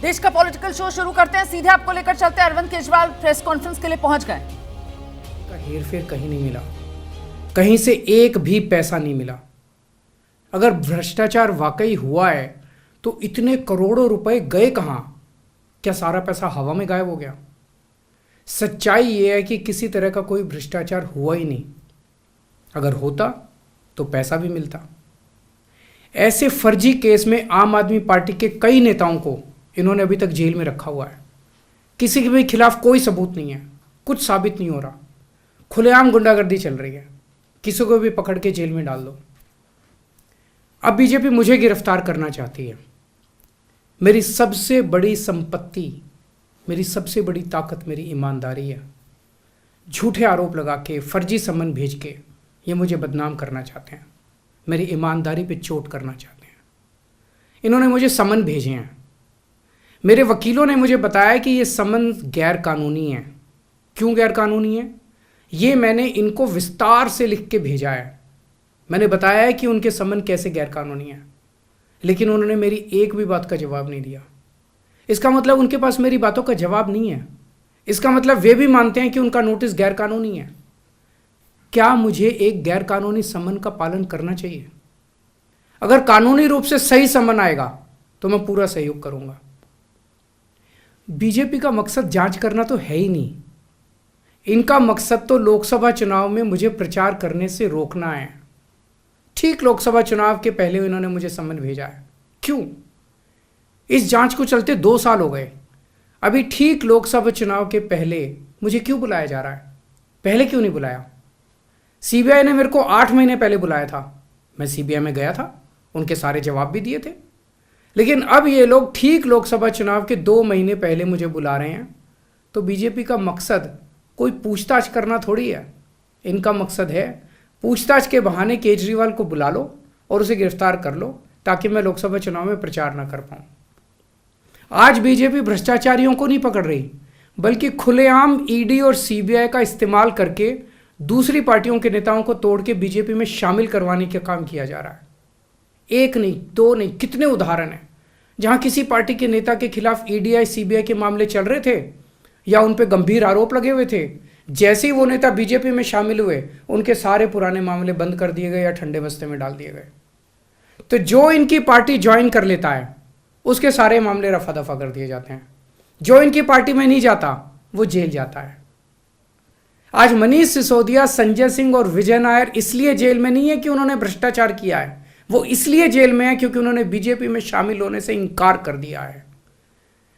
देश का political show शुरू करते हैं, सीधे आपको लेकर चलते हैं। अरविंद केजरीवाल प्रेस कॉन्फ्रेंस के लिए पहुंच गए। हेरफेर कहीं नहीं मिला, कहीं से एक भी पैसा नहीं मिला। अगर भ्रष्टाचार वाकई हुआ है तो इतने करोड़ों रुपए गए कहां? क्या सारा पैसा हवा में गायब हो गया? सच्चाई यह है कि किसी तरह का कोई भ्रष्टाचार हुआ ही नहीं। अगर होता तो पैसा भी मिलता। ऐसे फर्जी केस में आम आदमी पार्टी के कई नेताओं को इन्होंने अभी तक जेल में रखा हुआ है। किसी के भी खिलाफ कोई सबूत नहीं है, कुछ साबित नहीं हो रहा, खुलेआम गुंडागर्दी चल रही है, किसी को भी पकड़ के जेल में डाल दो। अब बीजेपी मुझे गिरफ्तार करना चाहती है। मेरी सबसे बड़ी संपत्ति, मेरी सबसे बड़ी ताकत मेरी ईमानदारी है। झूठे आरोप लगा के, फर्जी समन भेज के ये मुझे बदनाम करना चाहते हैं, मेरी ईमानदारी पे चोट करना चाहते हैं। इन्होंने मुझे समन भेजे हैं। मेरे वकीलों ने मुझे बताया कि ये समन गैर कानूनी है। क्यों गैर कानूनी है? ये मैंने इनको विस्तार से लिख के भेजा है। मैंने बताया है कि उनके समन कैसे गैर कानूनी है, लेकिन उन्होंने मेरी एक भी बात का जवाब नहीं दिया। इसका मतलब उनके पास मेरी बातों का जवाब नहीं है। इसका मतलब वे भी मानते हैं कि उनका नोटिस गैर कानूनी है। क्या मुझे एक गैर कानूनी समन का पालन करना चाहिए? अगर कानूनी रूप से सही समन आएगा तो मैं पूरा सहयोग करूंगा। बीजेपी का मकसद जांच करना तो है ही नहीं। इनका मकसद तो लोकसभा चुनाव में मुझे प्रचार करने से रोकना है। ठीक लोकसभा चुनाव के पहले इन्होंने मुझे समन भेजा है। क्यों? इस जांच को चलते 2 साल हो गए। अभी ठीक लोकसभा चुनाव के पहले मुझे क्यों बुलाया जा रहा है? पहले क्यों नहीं बुलाया? सीबीआई ने मेरे को 8 महीने पहले बुलाया था। मैं सीबीआई में गया था, उनके सारे जवाब भी दिए थे। लेकिन अब ये लोग ठीक लोकसभा चुनाव के 2 महीने पहले मुझे बुला रहे हैं। तो बीजेपी का मकसद कोई पूछताछ करना थोड़ी है। इनका मकसद है पूछताछ के बहाने केजरीवाल को बुला लो और उसे गिरफ्तार कर लो, ताकि मैं लोकसभा चुनाव में प्रचार ना कर पाऊं। आज बीजेपी भ्रष्टाचारियों को नहीं पकड़ रही, बल्कि खुलेआम ईडी और सीबीआई का इस्तेमाल करके दूसरी पार्टियों के नेताओं को तोड़ के बीजेपी में शामिल करवाने का काम किया जा रहा है। एक नहीं, 2 नहीं, कितने उदाहरण हैं जहां किसी पार्टी के नेता के खिलाफ ईडी सीबीआई के मामले चल रहे थे या उन पे गंभीर आरोप लगे हुए थे। जैसे ही वो नेता बीजेपी में शामिल हुए, उनके सारे पुराने मामले बंद कर दिए गए या ठंडे बस्ते में डाल दिए गए। तो जो इनकी पार्टी ज्वाइन कर लेता है उसके सारे मामले रफा दफा कर दिए जाते हैं। जो इनकी पार्टी में नहीं जाता वो जेल जाता है। आज मनीष सिसोदिया, संजय सिंह और विजय नायर इसलिए जेल में नहीं है कि उन्होंने भ्रष्टाचार किया है, वो इसलिए जेल में है क्योंकि उन्होंने बीजेपी में शामिल होने से इनकार कर दिया है।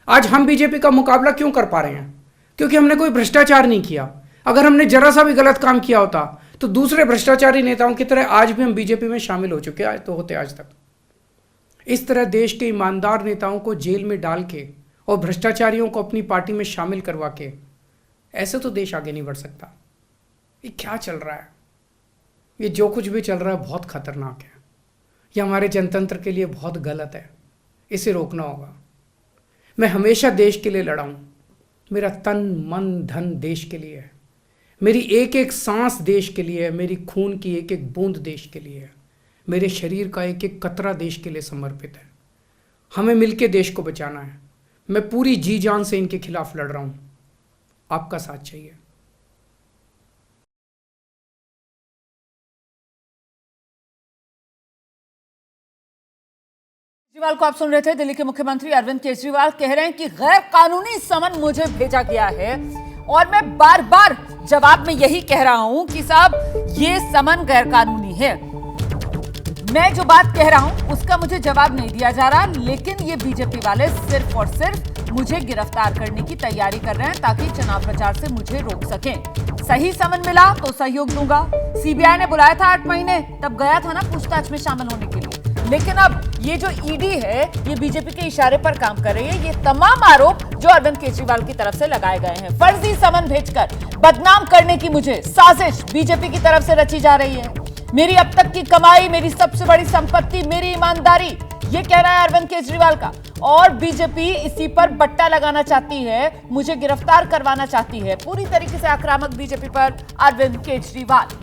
आज हम बीजेपी का मुकाबला क्यों कर पा रहे हैं? क्योंकि हमने कोई भ्रष्टाचार नहीं किया। अगर हमने जरा सा भी गलत काम किया होता तो दूसरे भ्रष्टाचारी नेताओं की तरह आज भी हम बीजेपी में शामिल हो चुके होते आज तक। इस तरह देश के ईमानदार नेताओं को जेल में डाल के और भ्रष्टाचारियों को अपनी पार्टी में शामिल करवा के ऐसे तो देश आगे नहीं बढ़ सकता। ये क्या चल रहा है? ये जो कुछ भी चल रहा है बहुत खतरनाक है। ये हमारे जनतंत्र के लिए बहुत गलत है। इसे रोकना होगा। मैं हमेशा देश के लिए लड़ा हूं। मेरा तन मन धन देश के लिए है। मेरी एक एक सांस देश के लिए है। मेरी खून की एक एक बूंद देश के लिए है। मेरे शरीर का एक एक कतरा देश के लिए समर्पित है। हमें मिलकर देश को बचाना है। मैं पूरी जी जान से इनके खिलाफ लड़ रहा हूं। आपका साथ चाहिए। केजरीवाल को आप सुन रहे थे। दिल्ली के मुख्यमंत्री अरविंद केजरीवाल कह रहे हैं कि गैर कानूनी समन मुझे भेजा गया है और मैं बार बार जवाब में यही कह रहा हूं कि साहब ये समन गैर कानूनी है। मैं जो बात कह रहा हूं उसका मुझे जवाब नहीं दिया जा रहा, लेकिन ये बीजेपी वाले सिर्फ और सिर्फ मुझे गिरफ्तार करने की तैयारी कर रहे हैं ताकि चुनाव प्रचार से मुझे रोक सकें। सही समन मिला तो सहयोग दूंगा। सीबीआई ने बुलाया था 8 महीने, तब गया था ना पूछताछ में शामिल होने के लिए। लेकिन अब ये जो ईडी है ये बीजेपी के इशारे पर काम कर रही है। ये तमाम आरोप जो अरविंद केजरीवाल की तरफ से लगाए गए हैं, फर्जी समन भेजकर बदनाम करने की मुझे साजिश बीजेपी की तरफ से रची जा रही है। मेरी अब तक की कमाई, मेरी सबसे बड़ी संपत्ति, मेरी ईमानदारी, ये कहना है अरविंद केजरीवाल का। और बीजेपी इसी पर बट्टा लगाना चाहती है, मुझे गिरफ्तार करवाना चाहती है। पूरी तरीके से आक्रामक बीजेपी पर अरविंद केजरीवाल।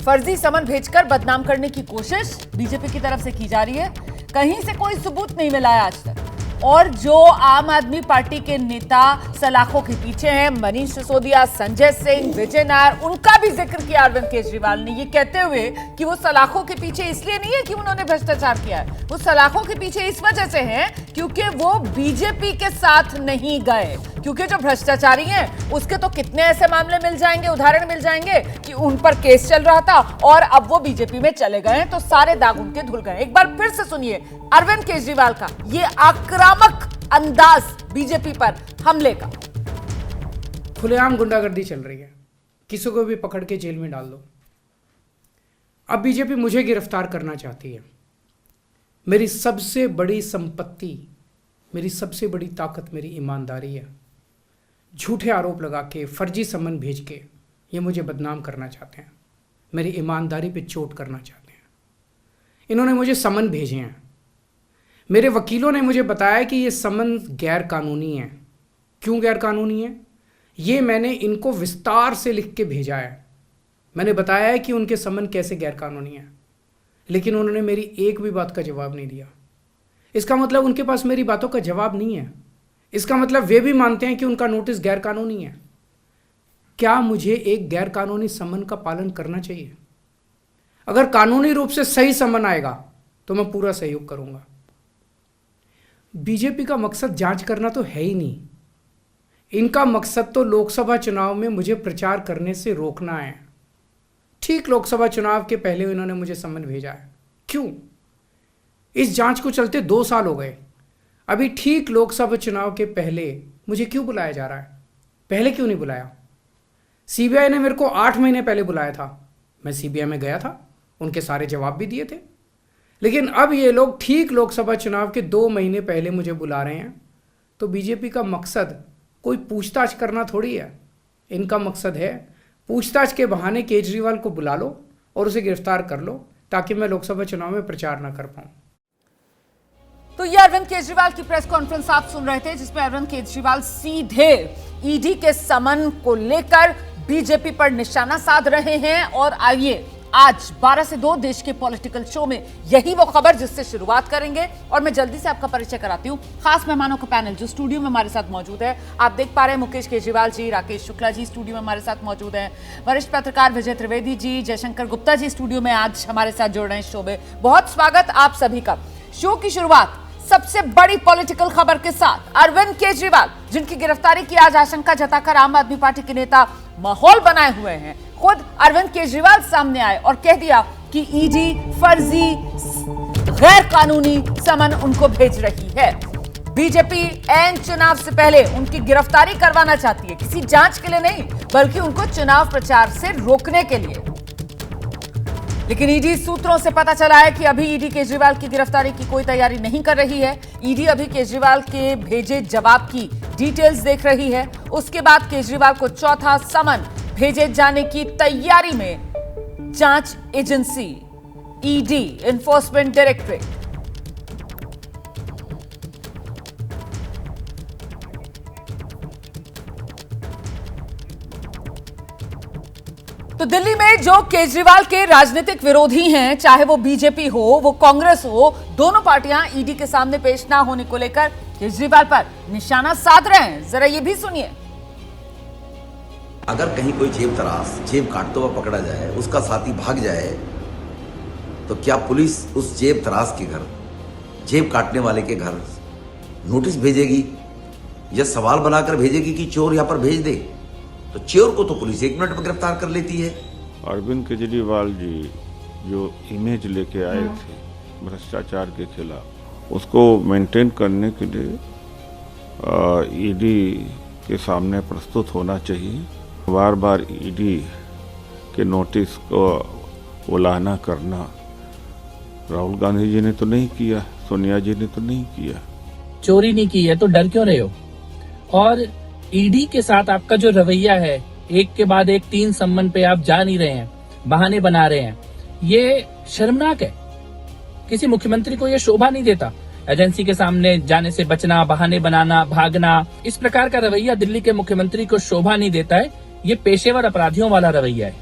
फर्जी समन भेजकर बदनाम करने की कोशिश बीजेपी की तरफ से की जा रही है। कहीं से कोई सबूत नहीं मिला है आज तक। और जो आम आदमी पार्टी के नेता सलाखों के पीछे हैं, मनीष सिसोदिया, संजय सिंह, विजय नायर, उनका भी जिक्र किया अरविंद केजरीवाल ने, ये कहते हुए कि वो सलाखों के पीछे इसलिए नहीं है कि उन्होंने भ्रष्टाचार किया है, वो सलाखों के पीछे इस वजह से है क्योंकि वो बीजेपी के साथ नहीं गए। क्योंकि जो भ्रष्टाचारी हैं उसके तो कितने ऐसे मामले मिल जाएंगे, उदाहरण मिल जाएंगे कि उन पर केस चल रहा था और अब वो बीजेपी में चले गए हैं, तो सारे दाग उनके धुल गए। एक बार फिर से सुनिए अरविंद केजरीवाल का ये आक्रामक अंदाज बीजेपी पर हमले का। खुलेआम गुंडागर्दी चल रही है, किसी को भी पकड़ के जेल में डाल दो। अब बीजेपी मुझे गिरफ्तार करना चाहती है। मेरी सबसे बड़ी संपत्ति, मेरी सबसे बड़ी ताकत मेरी ईमानदारी है। झूठे आरोप लगा के, फर्जी समन भेज के ये मुझे बदनाम करना चाहते हैं, मेरी ईमानदारी पे चोट करना चाहते हैं। इन्होंने मुझे समन भेजे हैं। मेरे वकीलों ने मुझे बताया कि ये समन गैर कानूनी है। क्यों गैर कानूनी है? ये मैंने इनको विस्तार से लिख के भेजा है। मैंने बताया है कि उनके समन कैसे गैर कानूनी है, लेकिन उन्होंने मेरी एक भी बात का जवाब नहीं दिया। इसका मतलब उनके पास मेरी बातों का जवाब नहीं है। इसका मतलब वे भी मानते हैं कि उनका नोटिस गैर कानूनी है। क्या मुझे एक गैर कानूनी समन का पालन करना चाहिए? अगर कानूनी रूप से सही समन आएगा तो मैं पूरा सहयोग करूंगा। बीजेपी का मकसद जांच करना तो है ही नहीं। इनका मकसद तो लोकसभा चुनाव में मुझे प्रचार करने से रोकना है। ठीक लोकसभा चुनाव के पहले इन्होंने मुझे समन भेजा है। क्यों? इस जांच को चलते 2 साल हो गए। अभी ठीक लोकसभा चुनाव के पहले मुझे क्यों बुलाया जा रहा है? पहले क्यों नहीं बुलाया? सीबीआई ने मेरे को 8 महीने पहले बुलाया था। मैं सीबीआई में गया था, उनके सारे जवाब भी दिए थे। लेकिन अब ये लोग ठीक लोकसभा चुनाव के 2 महीने पहले मुझे बुला रहे हैं। तो बीजेपी का मकसद कोई पूछताछ करना थोड़ी है। इनका मकसद है पूछताछ के बहाने केजरीवाल को बुला लो और उसे गिरफ्तार कर लो, ताकि मैं लोकसभा चुनाव में प्रचार ना कर पाऊं। तो ये अरविंद केजरीवाल की प्रेस कॉन्फ्रेंस आप सुन रहे थे, जिसमें अरविंद केजरीवाल सीधे ईडी के समन को लेकर बीजेपी पर निशाना साध रहे हैं। और आइए आज 12 से 2 देश के पॉलिटिकल शो में यही वो खबर जिससे शुरुआत करेंगे। और मैं जल्दी से आपका परिचय कराती हूँ खास मेहमानों का पैनल जो स्टूडियो में हमारे साथ मौजूद है। आप देख पा रहे हैं मुकेश केजरीवाल जी, राकेश शुक्ला जी स्टूडियो में हमारे साथ मौजूद हैं, वरिष्ठ पत्रकार विजय त्रिवेदी जी, जयशंकर गुप्ता जी स्टूडियो में आज हमारे साथ जुड़ रहे हैं शो में। बहुत स्वागत आप सभी का। शो की शुरुआत सबसे बड़ी पॉलिटिकल खबर के साथ, अरविंद केजरीवाल जिनकी गिरफ्तारी की आज आशंका जताकर आम आदमी पार्टी के नेता माहौल बनाए हुए हैं, खुद अरविंद केजरीवाल सामने आए और कह दिया कि ईडी फर्जी गैर कानूनी समन उनको भेज रही है। बीजेपी एन चुनाव से पहले उनकी गिरफ्तारी करवाना चाहती है, किसी जांच के लिए नहीं बल्कि उनको चुनाव प्रचार से रोकने के लिए। लेकिन ईडी सूत्रों से पता चला है कि अभी ईडी केजरीवाल की गिरफ्तारी की कोई तैयारी नहीं कर रही है। ईडी अभी केजरीवाल के भेजे जवाब की डिटेल्स देख रही है। उसके बाद केजरीवाल को चौथा समन भेजे जाने की तैयारी में जांच एजेंसी ईडी, एनफोर्समेंट डायरेक्टरेट। तो दिल्ली में जो केजरीवाल के राजनीतिक विरोधी हैं, चाहे वो बीजेपी हो, वो कांग्रेस हो, दोनों पार्टियां ईडी के सामने पेश ना होने को लेकर केजरीवाल पर निशाना साध रहे हैं। जरा ये भी सुनिए। अगर कहीं कोई जेब काटता हुआ पकड़ा जाए, उसका साथी भाग जाए, तो क्या पुलिस उस जेब तराश के घर, जेब काटने वाले के घर नोटिस भेजेगी या सवाल बनाकर भेजेगी कि चोर यहां पर भेज दे? तो चोर को तो पुलिस 1 मिनट में गिरफ्तार कर लेती है। अरविंद केजरीवाल जी जो इमेज लेके आए थे भ्रष्टाचार के खिलाफ, उसको मेंटेन करने के लिए ईडी के सामने प्रस्तुत होना चाहिए। बार बार ईडी के नोटिस को उलाहना करना राहुल गांधी जी ने तो नहीं किया, सोनिया जी ने तो नहीं किया। चोरी नहीं की है तो डर क्यों रहे हो? और ईडी के साथ आपका जो रवैया है, एक के बाद एक 3 सम्मन पे आप जा नहीं रहे हैं, बहाने बना रहे हैं, ये शर्मनाक है। किसी मुख्यमंत्री को ये शोभा नहीं देता। एजेंसी के सामने जाने से बचना, बहाने बनाना, भागना, इस प्रकार का रवैया दिल्ली के मुख्यमंत्री को शोभा नहीं देता है। ये पेशेवर अपराधियों वाला रवैया है।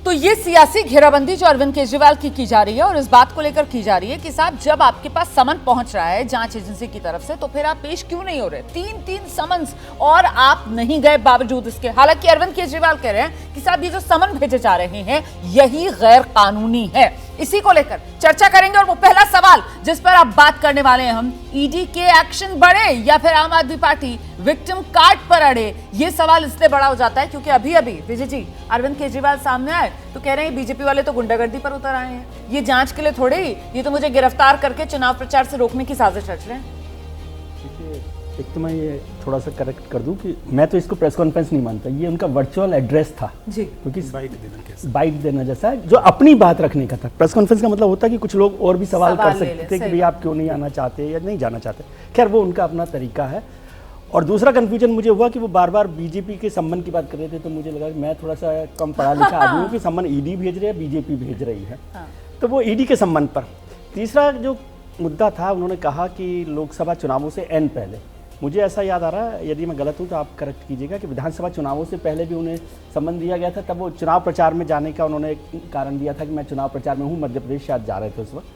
तो ये सियासी घेराबंदी जो अरविंद केजरीवाल की जा रही है और इस बात को लेकर की जा रही है कि साहब जब आपके पास समन पहुंच रहा है जांच एजेंसी की तरफ से तो फिर आप पेश क्यों नहीं हो रहे? 3 समन्स और आप नहीं गए बावजूद इसके। हालांकि अरविंद केजरीवाल कह रहे हैं कि साहब ये जो समन भेजे जा रहे हैं यही गैर कानूनी है। इसी को लेकर चर्चा करेंगे और वो पहला सवाल जिस पर आप बात करने वाले हैं हम, ईडी के एक्शन बढ़े या फिर आम आदमी पार्टी विक्टिम कार्ड पर अड़े? ये सवाल इसलिए बड़ा हो जाता है क्योंकि अभी विजय जी अरविंद केजरीवाल सामने आए तो कह रहे हैं बीजेपी वाले तो गुंडागर्दी पर उतर आए हैं, ये जांच के लिए थोड़े ही, ये तो मुझे गिरफ्तार करके चुनाव प्रचार से रोकने की साजिश रच रहे हैं। एक तो मैं ये थोड़ा सा करेक्ट कर दूं कि मैं तो इसको प्रेस कॉन्फ्रेंस नहीं मानता, ये उनका वर्चुअल एड्रेस था जी, क्योंकि बाइट देना जैसा है जो अपनी बात रखने का था। प्रेस कॉन्फ्रेंस का मतलब होता है कि कुछ लोग और भी सवाल कर सकते हैं कि भाई आप क्यों नहीं आना चाहते या नहीं जाना चाहते। खैर वो उनका अपना तरीका है। और दूसरा कन्फ्यूजन मुझे हुआ कि वो बार बार बीजेपी के सम्मन की बात कर रहे थे, तो मुझे लगा कि मैं थोड़ा सा कम पढ़ा लिखा आदमी हूँ कि सम्मन ईडी भेज रहे हैं, बीजेपी भेज रही है, तो वो ईडी के सम्मन पर। तीसरा जो मुद्दा था, उन्होंने कहा कि लोकसभा चुनावों से एन पहले, मुझे ऐसा याद आ रहा है, यदि मैं गलत हूँ तो आप करेक्ट कीजिएगा, कि विधानसभा चुनावों से पहले भी उन्हें सम्मन दिया गया था। तब वो चुनाव प्रचार में जाने का उन्होंने एक कारण दिया था कि मैं चुनाव प्रचार में हूँ, मध्य प्रदेश शायद जा रहे थे उस वक्त,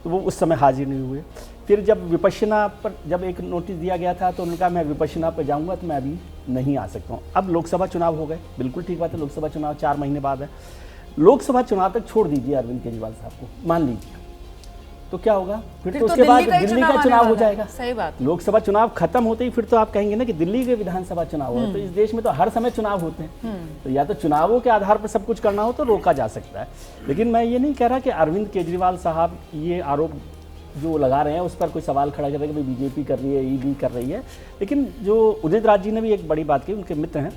तो वो उस समय हाजिर नहीं हुए। फिर जब विपश्यना पर जब एक नोटिस दिया गया था तो उन्होंने कहा मैं विपश्यना पर जाऊँगा तो मैं अभी नहीं आ सकता हूँ। अब लोकसभा चुनाव हो गए, बिल्कुल ठीक बात है, लोकसभा चुनाव 4 महीने बाद है। लोकसभा चुनाव तक छोड़ दीजिए अरविंद केजरीवाल साहब को, मान लीजिए, तो क्या होगा फिर तो उसके बाद दिल्ली का चुनाव हो जाएगा। सही बात। लोकसभा चुनाव खत्म होते ही फिर तो आप कहेंगे ना कि दिल्ली के विधानसभा चुनाव हो, तो इस देश में तो हर समय चुनाव होते हैं, तो या तो चुनावों के आधार पर सब कुछ करना हो तो रोका जा सकता है। लेकिन मैं ये नहीं कह रहा कि अरविंद केजरीवाल साहब ये आरोप जो लगा रहे हैं उस पर कोई सवाल खड़ा कर रहे हैं कि बीजेपी कर रही है, ईडी कर रही है। लेकिन जो उदित राज जी ने भी एक बड़ी बात की, उनके मित्र हैं,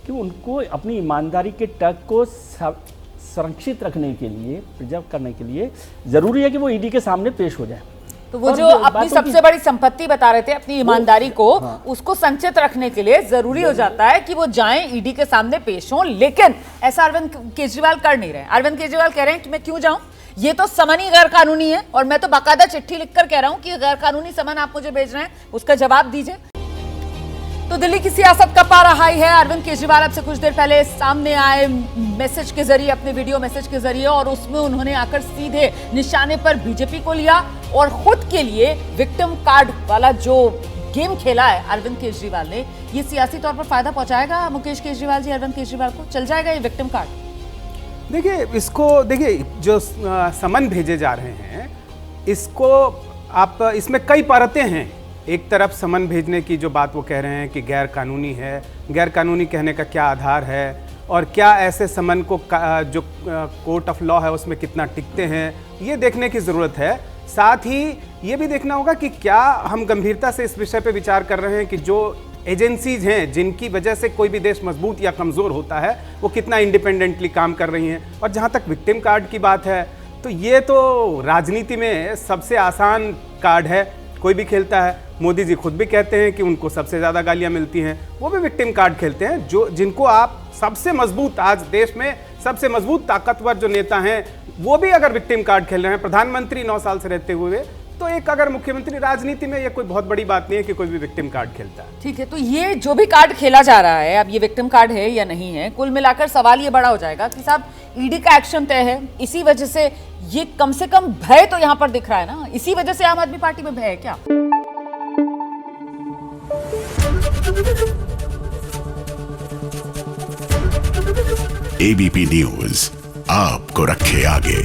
कि उनको अपनी ईमानदारी के टग को संरक्षित रखने के लिए, प्रिजर्व करने के लिए जरूरी है कि वो ईडी के सामने पेश हो जाए। तो वो जो अपनी सबसे बड़ी संपत्ति बता रहे थे, अपनी ईमानदारी को, उसको संचित रखने के लिए जरूरी हो जाता है कि वो जाएं, ईडी के सामने पेश हों। लेकिन ऐसा अरविंद केजरीवाल कर नहीं रहे। अरविंद केजरीवाल कह रहे हैं कि मैं क्यों जाऊं, ये तो समन ही गैर कानूनी है और मैं तो बाकायदा चिट्ठी लिखकर कह रहा हूं कि गैर कानूनी समन आप मुझे भेज रहे हैं, उसका जवाब दीजिए। तो दिल्ली की सियासत का पारा हाई है। अरविंद केजरीवाल अब से कुछ देर पहले सामने आए मैसेज के जरिए, अपने वीडियो मैसेज के जरिए, और उसमें उन्होंने आकर सीधे निशाने पर बीजेपी को लिया और खुद के लिए विक्टिम कार्ड वाला जो गेम खेला है अरविंद केजरीवाल ने, ये सियासी तौर पर फायदा पहुंचाएगा मुकेश केजरीवाल जी, अरविंद केजरीवाल को? चल जाएगा ये विक्टिम कार्ड? देखिए देखिए जो समन भेजे जा रहे हैं, इसको आप, इसमें कई परतें हैं। एक तरफ समन भेजने की जो बात वो कह रहे हैं कि गैर कानूनी है, गैर कानूनी कहने का क्या आधार है, और क्या ऐसे समन को जो कोर्ट ऑफ लॉ है उसमें कितना टिकते हैं, ये देखने की ज़रूरत है। साथ ही ये भी देखना होगा कि क्या हम गंभीरता से इस विषय पे विचार कर रहे हैं कि जो एजेंसीज हैं जिनकी वजह से कोई भी देश मजबूत या कमज़ोर होता है, वो कितना इंडिपेंडेंटली काम कर रही हैं। और जहाँ तक विक्टिम कार्ड की बात है, तो ये तो राजनीति में सबसे आसान कार्ड है, कोई भी खेलता है। मोदी जी खुद भी कहते हैं कि उनको सबसे ज़्यादा गालियाँ मिलती हैं, वो भी विक्टिम कार्ड खेलते हैं। जिनको आप सबसे मजबूत, आज देश में सबसे मजबूत ताकतवर जो नेता हैं, वो भी अगर विक्टिम कार्ड खेल रहे हैं, प्रधानमंत्री 9 साल से रहते हुए, तो एक अगर मुख्यमंत्री, राजनीति में ये कोई बहुत बड़ी बात नहीं है कि कोई भी विक्टिम कार्ड खेलता है। ठीक है, तो ये जो भी कार्ड खेला जा रहा है, अब ये विक्टिम कार्ड है या नहीं है, कुल मिलाकर सवाल ये बड़ा हो जाएगा कि साहब ईडी का एक्शन तय है, इसी वजह से ये कम से कम भय तो यहाँ पर दिख रहा है ना, इसी वजह से आम आदमी पार्टी में भय है क्या? एबीपी न्यूज आपको रखे आगे।